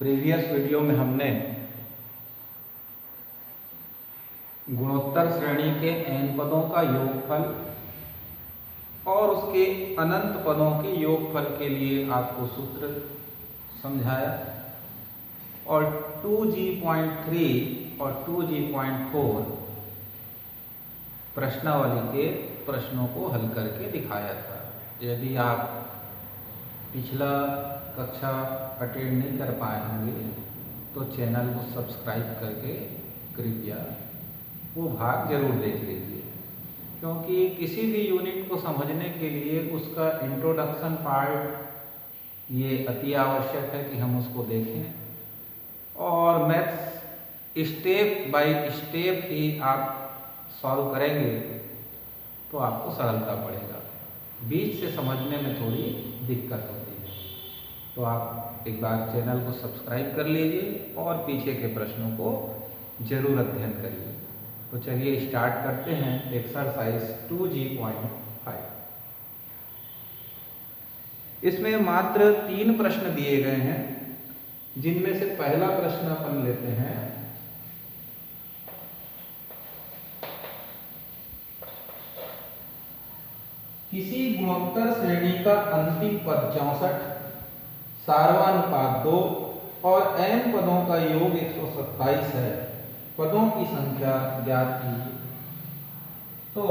Previous video में हमने गुणोत्तर श्रेणी के n पदों का योगफल और उसके अनंत पदों के योगफल के लिए आपको सूत्र समझाया और 2G.3 और 2G.4 प्रश्नावली के प्रश्नों को हल करके दिखाया था। यदि आप पिछला कक्षा अटेंड नहीं कर पाए होंगे तो चैनल को सब्सक्राइब करके कृपया वो भाग जरूर देख लीजिए, क्योंकि किसी भी यूनिट को समझने के लिए उसका इंट्रोडक्शन पार्ट ये अति आवश्यक है कि हम उसको देखें और मैथ्स स्टेप बाय स्टेप ही आप सॉल्व करेंगे तो आपको सरलता पड़ेगा। बीच से समझने में थोड़ी दिक्कत होती है, तो आप एक बार चैनल को सब्सक्राइब कर लीजिए और पीछे के प्रश्नों को जरूर अध्ययन करिए। तो चलिए स्टार्ट करते हैं एक्सरसाइज 2G.5। इसमें मात्र 3 प्रश्न दिए गए हैं, जिनमें से पहला प्रश्न अपन लेते हैं। किसी गुणोत्तर श्रेणी का अंतिम पद 64, सार्वनुपात 2 और n पदों का योग 127 है। पदों की संख्या ज्ञात कीजिए। तो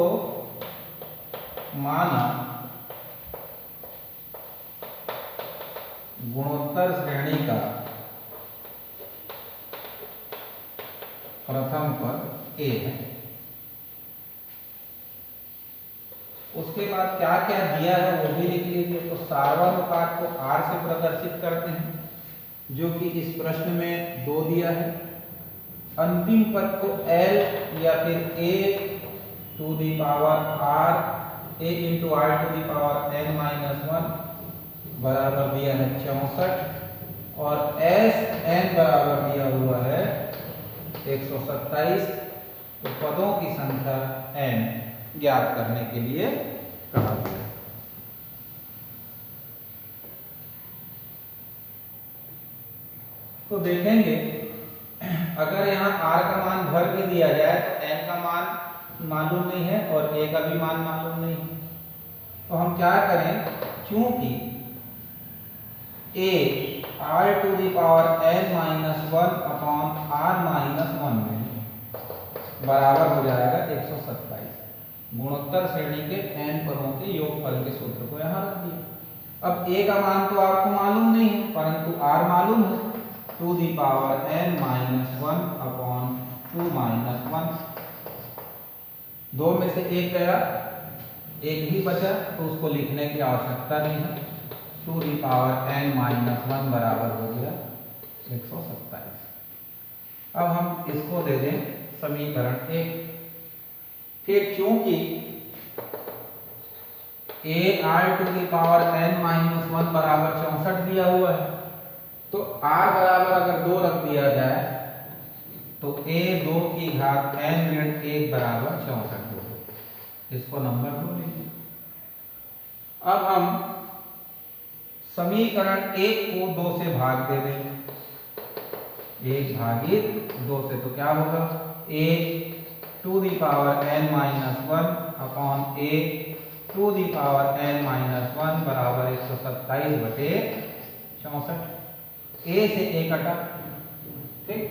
माना गुणोत्तर श्रेणी का प्रथम पद a है। उसके बाद क्या क्या दिया है वो भी लिख लीजिए। तो सार्वनुपात को r से प्रदर्शित करते हैं, जो कि इस प्रश्न में 2 दिया है। अंतिम पद को l या फिर a to the power r a into r to the power n-1 बराबर दिया है 64 और s n बराबर दिया हुआ है 127। तो पदों की संख्या n ज्ञात करने के लिए कहा गया। तो देखेंगे, अगर यहाँ r का मान भर के दिया जाए तो n का मान मालूम नहीं है और a का भी मान मालूम नहीं है। तो हम क्या करें, क्योंकि a r to the power n-1 upon r-1 में बराबर हो जाएगा 127। गुणोत्तर श्रेणी के n पदों के योगफल के सूत्र को यहाँ रख दिया। अब a का मान तो आपको मालूम नहीं है, परंतु r मालूम है। To the power n-1 upon 2-1, 2 में से 1 गया, 1 ही बचा, तो उसको लिखने की आवश्यकता नहीं है। टू दी पावर n-1 बराबर हो गया 127। अब हम इसको दे दें समीकरण 1। फिर चूंकि a r to the power n-1 बराबर 64 दिया हुआ है, तो r बराबर अगर 2 रख दिया जाए तो a 2 की घात n-1 बराबर 64 हो। इसको नंबर 2 लीजिए। अब हम समीकरण 1 को 2 से भाग दे देंगे। 1 भागित 2 से तो क्या होगा, a to the power n-1 upon a to the power n-1 बराबर 127 बटे 64। a से a कटा, ठीक।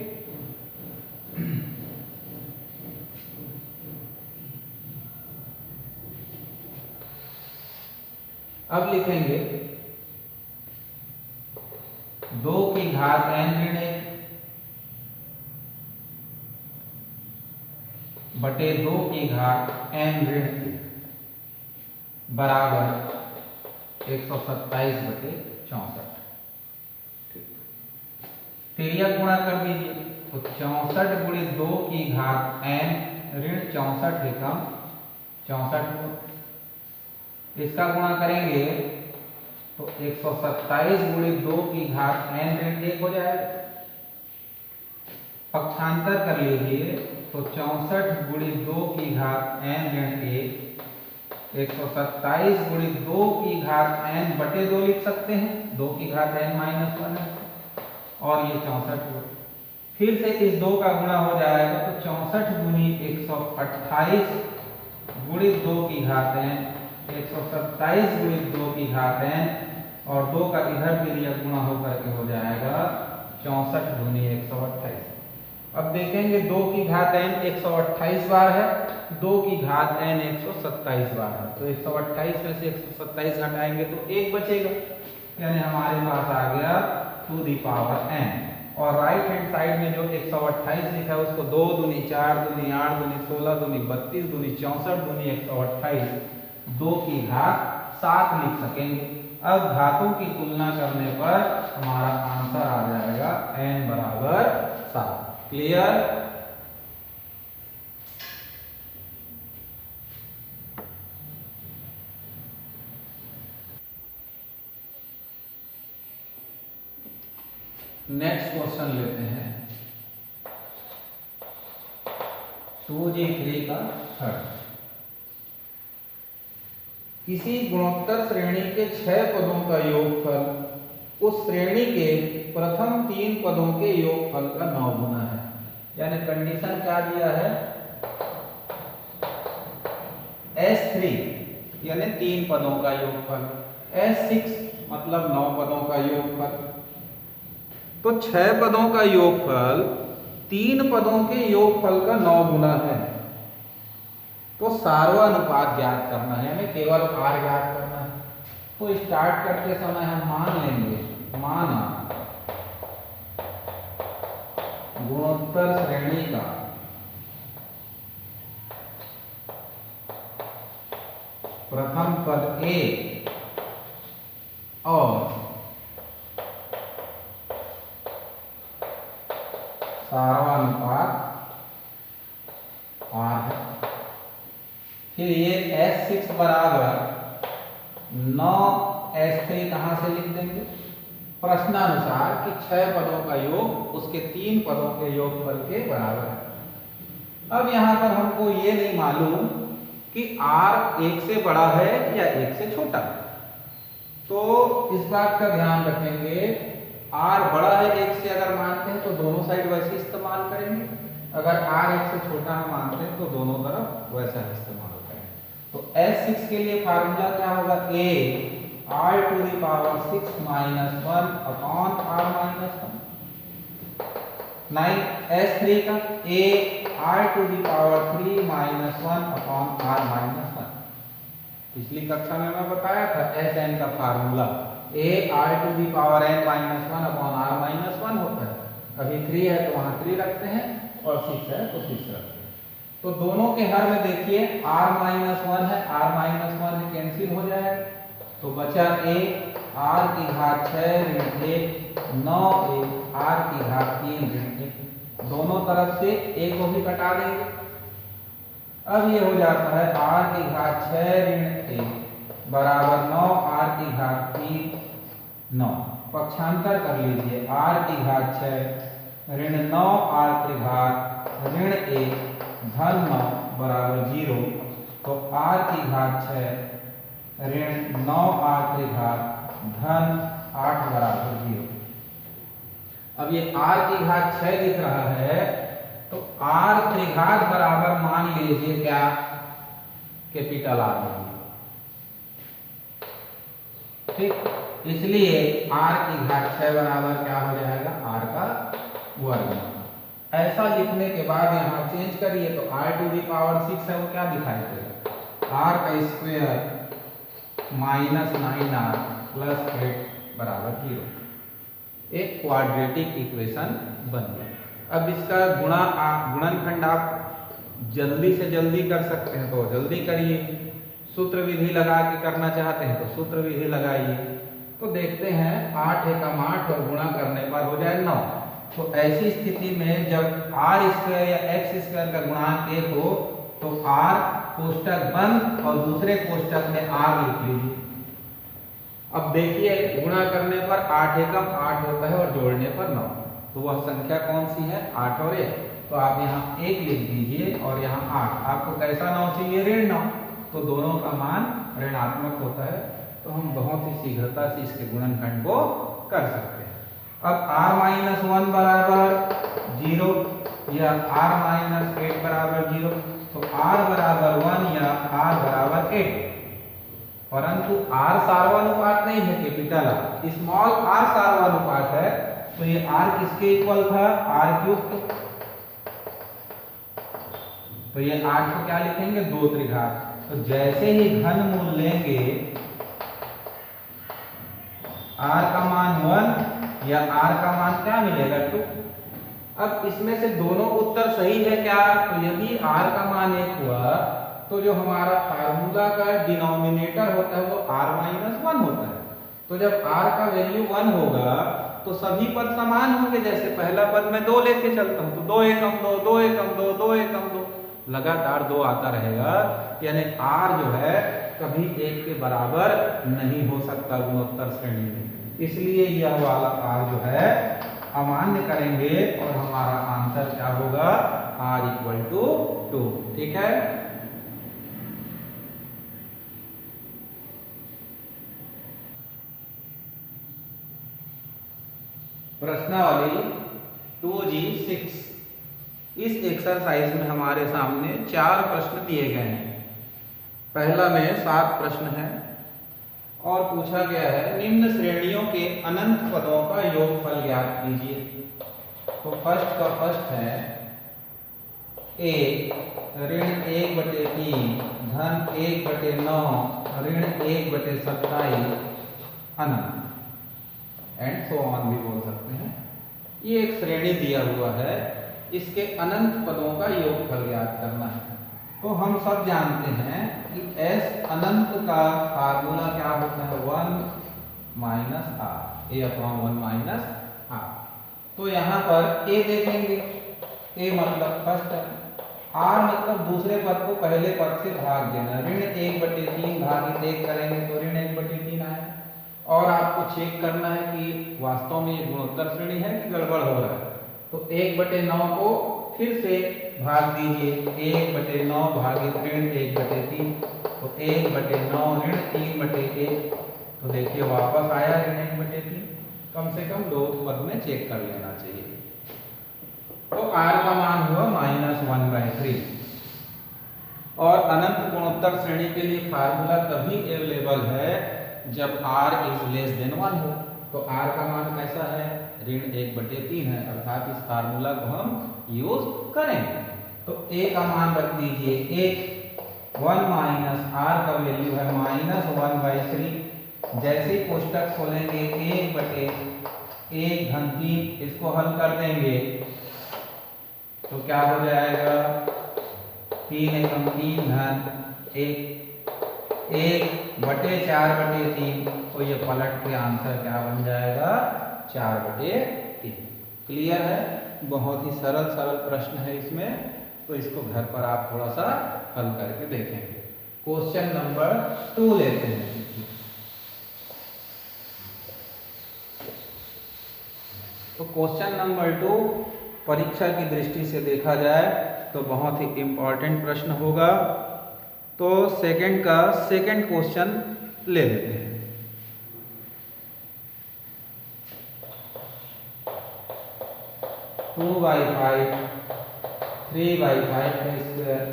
अब लिखेंगे 2 की घात n-1 बटे 2 की घात n-1 बराबर 127 बटे 64। फिर यह गुणा कर दीजिए, तो 64 गुणित 2 की घात n-64 एकम 64। इसका गुणा करेंगे तो 127 गुणित 2 की घात n-1 हो जाएगा। पक्षांतर कर लीजिए, तो 64 गुणित 2 की घात n-1 127 गुणित 2 की घात n बटे 2 लिख सकते हैं। 2 की घात n-1 है। और ये 64 हुआ। फिर से इस 2 का गुणा हो जाएगा तो 64 गुनी 128 गुणित 2 की घात n, 127 गुणित 2 की घात n, और 2 का इधर भी यह गुणा होकर के हो जाएगा 64 गुनी 128। अब देखेंगे 2 की घात n 128 बार है, 2 की घात n 127 बार है, तो 128 में से 127 घटाएंगे तो 1 बचेगा, यानी हमारे पास आ गया टू दी पावर n। और राइट हैंड साइड में जो 128 लिखा है उसको 2 दूनी 4 दूनी 8 दूनी 16 दूनी 32 दूनी 64 दूनी 128, 2 की घात 7 लिख सकेंगे। अब घातों की तुलना करने पर हमारा आंसर आ जाएगा n बराबर 7। क्लियर? नेक्स्ट क्वेश्चन लेते हैं 2g3 का थर्ड। किसी गुणोत्तर श्रेणी के 6 पदों का योगफल उस श्रेणी के प्रथम 3 पदों के योगफल का 9 गुना है। यानी कंडीशन क्या दिया है, S3 यानी 3 पदों का योगफल, S6 मतलब 9 पदों का योगफल। तो 6 पदों का योगफल 3 पदों के योगफल का 9 गुना है। तो सार्वनुपात ज्ञात करना है, हमें केवल r ज्ञात करना है। तो स्टार्ट करते समय हम मान लेंगे, माना गुणोत्तर श्रेणी का प्रथम पद A और सार्वनुपात r है। फिर ये S6 बराबर 9 S3 कहां से लिख देंगे, प्रश्नानुसार कि 6 पदों का योग उसके 3 पदों के योगफल के बराबर है। अब यहां पर हमको ये नहीं मालूम कि r 1 से बड़ा है या 1 से छोटा, तो इस बात का ध्यान रखेंगे r बड़ा है 1 से अगर मानते हैं तो दोनों साइड वैसे इस्तेमाल करेंगे, अगर r 1 से छोटा हम मानते हैं तो दोनों तरफ वैसा इस्तेमाल करेंगे। तो S6 के लिए फार्मूला क्या होगा, a r to the power 6 minus 1 upon r minus 1। 9 S3 का a r to the power 3 minus 1 upon r minus 1। पिछली कक्षा में मैं बताया था Sn का formula a r to the power n minus 1 upon r minus 1 होता है। अभी 3 है तो वहां 3 रखते हैं और 6 है तो 6 रखते हैं। तो दोनों के हर में देखिए r माइनस 1 है, r माइनस 1 है, कैंसिल हो जाएगा, तो बचा a r की घात 6 ऋण 1 9a r की घात 3 ऋण 1, दोनों तरफ से a को भी कटा देंगे। अब ये हो जाता है r की घात 6 ऋण 1 बराबर 9 r की घात 3 9, पक्षांतर कर लीजिए, r की घात 6 ऋण 9 r की घात ऋण 1 धन 9 बराबर 0, तो r की घात 6 ऋण 9 r की घात धन 8 बराबर 0। अब ये r की घात 6 दिख रहा है तो r त्रिघात बराबर मान लीजिए क्या, कैपिटल R, ठीक। इसलिए r की घात 6 बराबर क्या हो जाएगा, r का वर्ग। ऐसा लिखने के बाद यहाँ चेंज करिए तो r टू दी पावर 6 है वो क्या दिखाई देगा, r का स्क्वायर माइनस 9r प्लस 8 बराबर 0। एक क्वाड्रेटिक इक्वेशन बन गया। अब इसका गुणनखंड आप जल्दी से जल्दी कर सकते हैं तो जल्दी करिए, सूत्र विधि लगा के करना चाहते हैं तो सूत्र विधि लगाइए। तो देखते हैं 8 एकम 8 और गुणा करने पर हो जाए 9। तो ऐसी स्थिति में जब r स्क्वायर या x स्क्वायर का गुणांक 1 हो तो r कोष्टक बंद और दूसरे कोष्टक में r लिख लीजिए। अब देखिए गुणा करने पर 8 एकम 8 होता है और जोड़ने पर 9, तो वह संख्या कौन सी है, 8 और 1। तो आप यहाँ 1 लिख दीजिए और यहाँ 8। आपको कैसा 9 चाहिए, ऋण 9, तो दोनों का मान ऋणात्मक होता है। तो हम बहुत ही शीघ्रता से इसके गुणनखंड को कर सकते हैं। अब r-1 बराबर 0 या r-8 बराबर 0, तो r बराबर 1 या r बराबर 8, परंतु r सार्वनुपात नहीं है, कैपिटल आर, स्मॉल r सार्वनुपात है, तो ये r किसके इक्वल था, r³। तो ये 8 को क्या लिखेंगे, 2 त्रिघात। तो जैसे ही घन मूल लेंगे r का मान 1 या r का मान क्या मिलेगा, 2। अब इसमें से दोनों उत्तर सही है क्या, तो यदि r का मान 1 हुआ तो जो हमारा फार्मूला का डिनोमिनेटर होता है वो r-1 होता है। तो जब r का वैल्यू 1 होगा तो सभी पद समान होंगे। जैसे पहला पद मैं 2 लेके चलता हूँ तो 2 एकम 2, 2 एकम 2, 2 एकम 2, लगातार 2 आता रहेगा, यानी r जो है कभी 1 के बराबर नहीं हो सकता गुणोत्तर श्रेणी में। इसलिए यह वाला r जो है अमान्य करेंगे और हमारा आंसर क्या होगा, r = 2। ठीक है। प्रश्नावली 2G6। इस एक्सरसाइज में हमारे सामने 4 प्रश्न दिए गए हैं। पहला में 7 प्रश्न है और पूछा गया है निम्न श्रेणियों के अनंत पदों का योगफल ज्ञात कीजिए। तो फर्स्ट का फर्स्ट है a (1/3) धन 1/9 ऋण 1/27 अनंत, एंड सो ऑन भी बोल सकते हैं। ये एक श्रेणी दिया हुआ है, इसके अनंत पदों का योगफल ज्ञात करना है। तो हम सब जानते हैं कि s अनंत का फार्मूला क्या होता है, 1 - r, a/1 - r। तो यहाँ पर a देखेंगे, a मतलब फर्स्ट है, r मतलब दूसरे पद को पहले पद से भाग देना, ऋण 1/3 भागित 1 करेंगे तो ऋण 1/3 आएगा। और आपको चेक करना है कि वास्तव में ये गुणोत्तर श्रेणी है कि गड़बड़ हो रहा है। तो 1/9 को फिर से भाग दीजिए, 1/9 भागित ऋण 1/3, तो 1/9 ऋण 3/1। तो देखिए वापस आया ऋण 1/3। कम से कम 2 पद में चेक कर लेना चाहिए। तो r का मान हुआ -1/3। और अनंत गुणोत्तर श्रेणी के लिए फार्मूला तभी अवेलेबल है जब r > 1 हो। तो r का मान कैसा है, ऋण 1/3 है, अर्थात इस फार्मूला को हम यूज करेंगे। तो a का मान रख दीजिए 1, 1 - r का वैल्यू है -1/3। जैसे ही कोष्टक खोलेंगे 1/1 घन 3, इसको हल कर देंगे तो क्या हो जाएगा, 3 एकम 3 घन 1, 1/4/3। तो ये पलट के आंसर क्या बन जाएगा, 4/3। क्लियर है। बहुत ही सरल प्रश्न है इसमें, तो इसको घर पर आप थोड़ा सा हल करके देखेंगे। क्वेश्चन नंबर 2 लेते हैं। तो क्वेश्चन नंबर 2 परीक्षा की दृष्टि से देखा जाए तो बहुत ही इंपॉर्टेंट प्रश्न होगा। तो सेकंड क्वेश्चन ले लेते हैं। 2/5 3/5²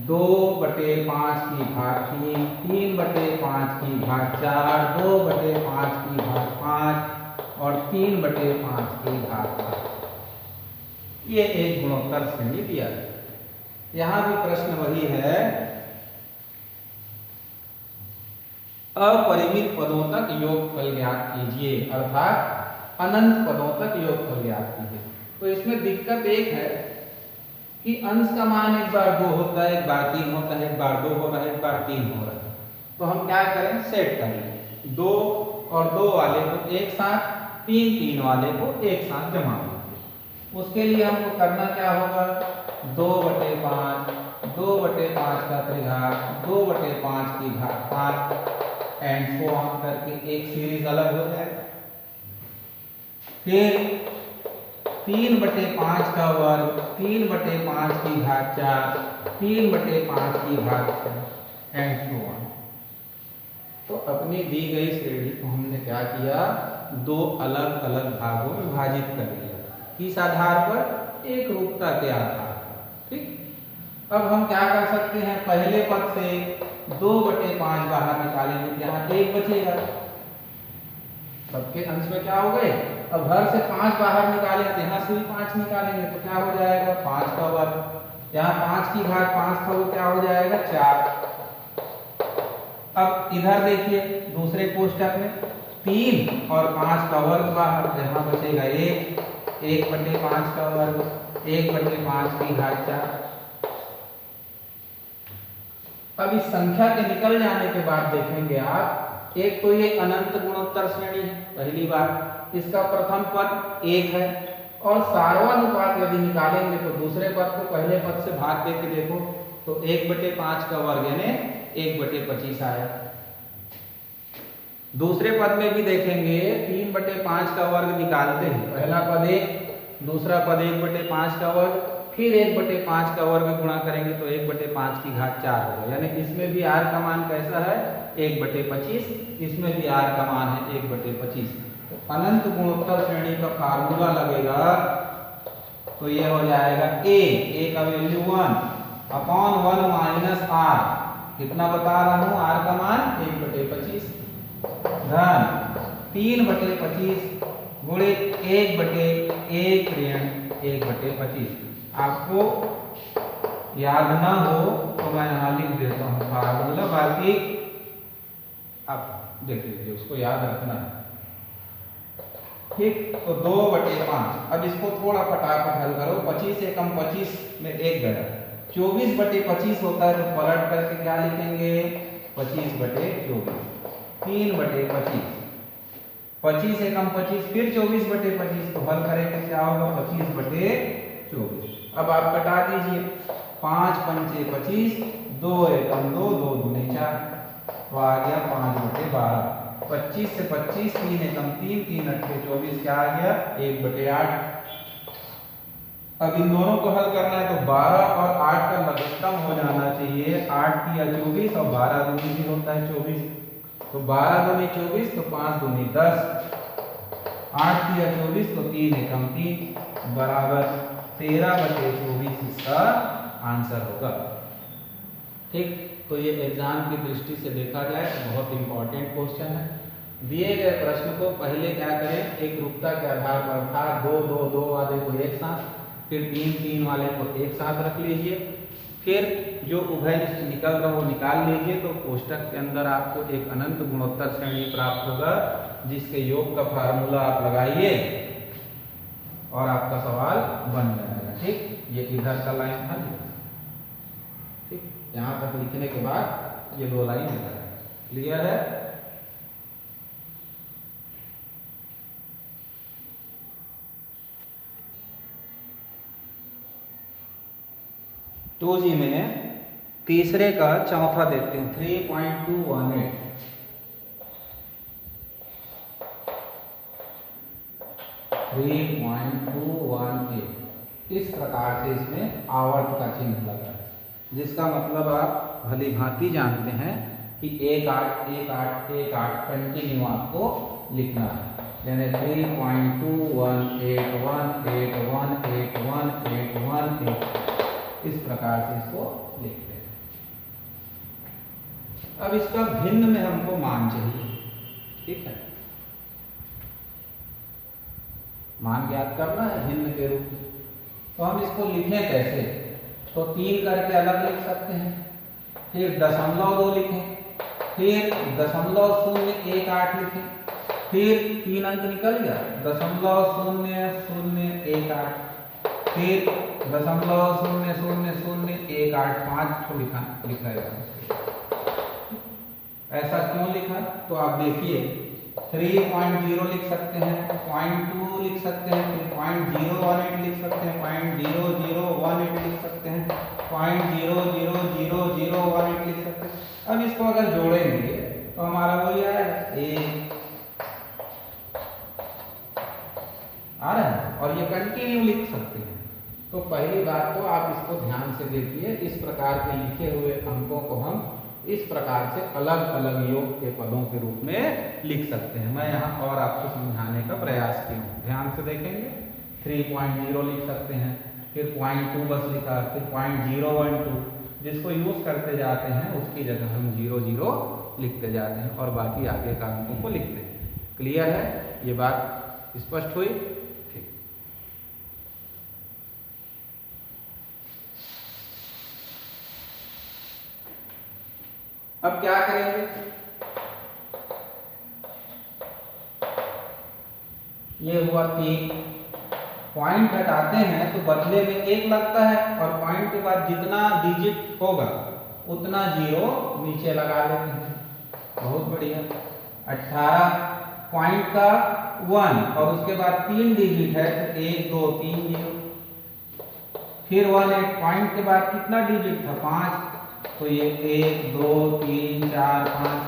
2/5 की घात 3, 3/5 की घात 4, 2/5 की घात 5 और 3/5 की घात 7। ये एक गुणोत्तर श्रेणी दिया है। यहाँ भी प्रश्न वही है, अपरिमित पदों तक योगफल ज्ञात कीजिए, अर्थात अनंत पदों तक योगफल ज्ञात कीजिए। तो इसमें दिक्कत एक है कि अंश का मान एक बार 2 होता है, एक बार 3 होता है, एक बार 2 हो रहा है, एक बार 3 हो रहा है। तो हम क्या करें, सेट कर लें, 2 और 2 वाले को एक साथ, 3 वाले को एक साथ जमा देंगे। उसके लिए हमको करना क्या होगा, 2/5, 2/5 का त्रिघात, 2/5 की घात 5 एंड सो ऑन करके एक सीरीज अलग हो जाएगा। फिर 3/5 का वर्ग, 3/5 की घात 4, 3/5 की घात 6 एंड सो ऑन। तो अपनी दी गई श्रेणी को हमने क्या किया, दो अलग अलग भागों में विभाजित कर लिया। किस आधार पर? एक रूपता के आधार पर। ठीक, अब हम क्या कर सकते हैं, पहले पद से 2/5 बाहर निकालेंगे तो यहाँ 1 बचेगा। सबके अंश में क्या हो गए, अब घर से 5 बाहर निकालें तो यहाँ से भी 5 निकालेंगे तो क्या हो जाएगा, 5 का वर्ग। यहाँ 5 की घात 5 था, वो क्या हो जाएगा, 4। अब इधर देखिए दूसरे कोष्ठक में 3 और 5 का वर्ग बाहर, यहाँ बचेगा 1/5 का वर्ग, 1/5 की घात 4। अब इस संख्या के निकल जाने के बाद देखेंगे आप, एक तो ये अनंत गुणोत्तर श्रेणी है, पहली बात, इसका प्रथम पद 1 है, और सार्वनुपात यदि निकालेंगे तो दूसरे पद को पहले पद से भाग दे के देखो तो 1/5 का वर्ग यानी 1/25 आया। दूसरे पद में भी देखेंगे 3/5 का वर्ग निकालते हैं, पहला पद 1, दूसरा पद 1/5 का वर्ग, फिर 1/5 का वर्ग गुणा करेंगे तो 1/5 की घात 4 होगा। यानी इसमें भी r का मान कैसा है, 1/25, इसमें भी r का मान है 1/25। तो अनंत गुणोत्तर श्रेणी का फार्मूला लगेगा तो ये हो जाएगा a का वैल्यू 1/1 माइनस r, कितना बता रहा हूँ, r का मान 1/25, धन 3/25 गुणित 1/1 ऋण 1/25। आपको याद ना हो तो मैं यहाँ लिख देता हूँ फार्मूला, बाकी आप देख लीजिए, उसको याद रखना है। ठीक, तो 2/5, अब इसको थोड़ा फटाफट हल करो, 25 एकम 25 में 1 गया, 24/25 होता है तो पलट करके क्या लिखेंगे, 25/24, 3/25, 25 एकम 25 फिर 24/25, तो हल करेंगे क्या होगा, 25/24। अब आप कटा दीजिए, 5 पंचे 25, 2 एकम 2, 2 दूनी 4, तो आ गया 5/12। 25 से 25, 3 एकम 3, 3 अट्ठे 24, क्या आ गया, 1/8। अब इन दोनों को हल करना है तो 12 और 8 का लघुत्तम हो जाना चाहिए, 8 तिया 24 और 12 दूनी भी होता है 24, तो 12 दूनी 24 तो 5 दूनी 10, 8 तिया 24 तो 3 एकम 3 बराबर 13/24 इसका आंसर होगा। ठीक, तो ये एग्जाम की दृष्टि से देखा जाए तो बहुत इंपॉर्टेंट क्वेश्चन है। दिए गए प्रश्न को पहले क्या करें, एक रूपता के आधार पर था, 2 2 2 वाले को एक साथ, फिर 3 3 वाले को एक साथ रख लीजिए, फिर जो उभयनिष्ठ निकल रहा हो निकाल लीजिए, तो कोष्टक के अंदर आपको एक अनंत गुणोत्तर श्रेणी प्राप्त होगा, जिसके योग का फार्मूला आप लगाइए और आपका सवाल बन जाएगा। ठीक, ये इधर का लाइन था, ठीक, यहाँ तक लिखने के बाद ये 2 लाइन लिखा है, क्लियर है। तो जी में तीसरे का चौथा देखते हैं, 3.218, 3.218, इस प्रकार से इसमें आवर्त का चिन्ह लगा है, जिसका मतलब आप भली भांति जानते हैं कि 1 8 1 8 1 8 कंटिन्यू आपको लिखना है, यानी 3.218181818 इस प्रकार से इसको लिखते हैं। अब इसका भिन्न में हमको मान चाहिए, ठीक है, मान ज्ञात करना है भिन्न के रूप में, तो हम इसको लिखें कैसे, तो 3 करके अलग लिख सकते हैं, फिर 0.2 लिखें, फिर 0.018 लिखें, फिर 3 अंक निकल गया, 0.0018, फिर 0.00018, 5 लिखा है। ऐसा क्यों लिखा, तो आप देखिए 3.0 लिख सकते हैं, 0.2 लिख सकते हैं, फिर 0.018 लिख सकते हैं, 0.0018 लिख सकते हैं, 0.00018 लिख सकते हैं। अब इसको अगर जोड़ेंगे तो हमारा वही आएगा, 1 आ रहा है, और ये कंटिन्यू लिख सकते हैं। तो पहली बात तो आप इसको ध्यान से देखिए, इस प्रकार के लिखे हुए अंकों को हम इस प्रकार से अलग अलग योग के पदों के रूप में लिख सकते हैं। मैं यहाँ और आपको समझाने का प्रयास किया हूँ, ध्यान से देखेंगे। 3.0 लिख सकते हैं, फिर 0.2 बस लिखा, फिर 0.012, जिसको यूज करते जाते हैं उसकी जगह हम 00 लिखते जाते हैं और बाकी आगे का अंकों को लिखते हैं। क्लियर है, ये बात स्पष्ट हुई? ठीक। अब क्या करेंगे, ये हुआ 3, पॉइंट हटाते हैं तो बदले में 1 लगता है और पॉइंट के बाद जितना डिजिट होगा उतना 0 नीचे लगा देते हैं। बहुत बढ़िया। 18 पॉइंट का 1 और उसके बाद 3 डिजिट है तो 1 2 3 0, फिर 18 पॉइंट के बाद कितना डिजिट था 5, तो ये 1 2 3 4 5।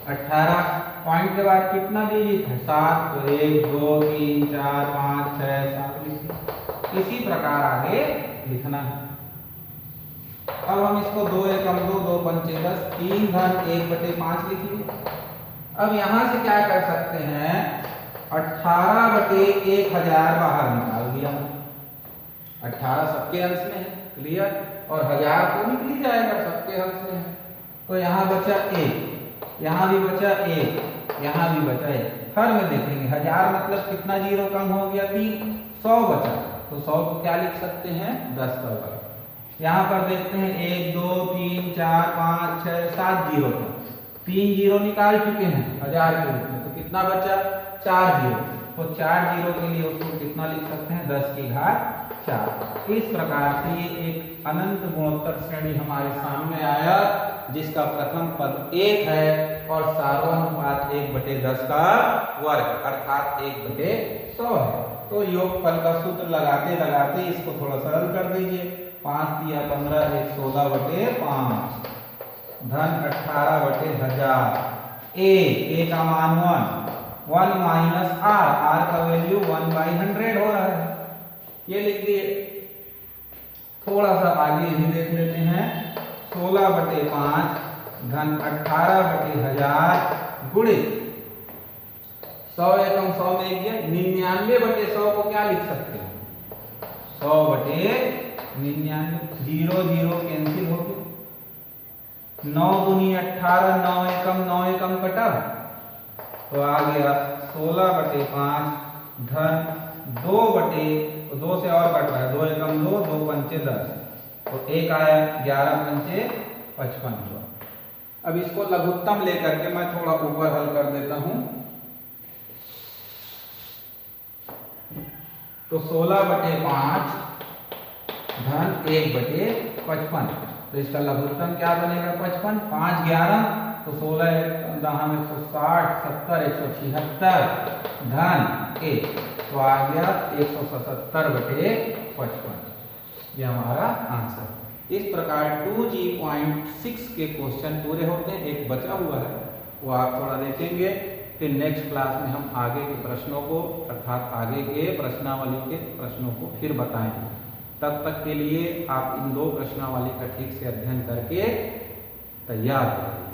18 पॉइंट के बाद कितना डिजिट है 7, तो 1 2 3 4 5 6 7 लिखिए। इसी प्रकार आगे लिखना है। अब हम इसको 2 एकम 2 2 पंचे 10, 3 घन 1/5 लिखिए। अब यहां से क्या कर सकते हैं, 18/1000 बाहर निकाल दिया। 18 सबके अंश में है, क्लियर, और 1000 तो निकल जाएगा, सबके अंश में है। तो यहाँ बचा 1, यहाँ भी बचा 1, यहाँ भी बचा 1। हर में देखेंगे 1000 मतलब कितना 0 कम हो गया, 3, 100 बचा, तो 100 को क्या लिख सकते हैं 10 का वर्ग। यहाँ पर देखते हैं 1 2 3 4 5 6 7 0 था, 3 0 निकाल चुके हैं 1000 के रूप में, तो कितना बचा 4 0। तो 4 0 के लिए उसको कितना लिख सकते हैं 10 की घात 4। इस प्रकार से ये एक अनंत गुणोत्तर श्रेणी हमारे सामने आया, जिसका प्रथम पद 1 है और सारोनुपात 1/10 का वर्ग अर्थात 1/100 है। तो योगफल का सूत्र लगाते लगाते इसको थोड़ा सरल कर दीजिए। 5 तिया 15, 1 16/5 धन 18/1000। ए का मान 1 माइनस आर का वैल्यू 1/100 हो रहा है, ये लिख दिए। थोड़ा सा आगे ही देख लेते हैं, 16/5 धन 18/1000 गुणित 100 एकम 100 में एक गया, 99/100 को क्या लिख सकते हो 100/99, 0 0 कैंसिल हो गया। 9 दूनी 18, 9 एकम कटा, तो आ गया 16/5 धन 2 से और कट रहा है, 2 एकम 2, 2 पंचे 10, तो 1 आया, 11 पंचे 55 हुआ। अब इसको लघुत्तम लेकर के मैं थोड़ा ऊपर हल कर देता हूं, तो 16/5 धन 1/55, तो इसका लघुत्तम क्या बनेगा 55, 5 11, तो 16 दहाम 160, 70 176 धन 1, तो आ गया 177/55। ये हमारा आंसर। इस प्रकार 2G.6 के क्वेश्चन पूरे होते हैं। एक बचा हुआ है, वो आप थोड़ा देखेंगे, फिर नेक्स्ट क्लास में हम आगे के प्रश्नों को अर्थात आगे के प्रश्नावली के प्रश्नों को फिर बताएंगे। तब तक के लिए आप इन 2 प्रश्नावली का ठीक से अध्ययन करके तैयार रहिए।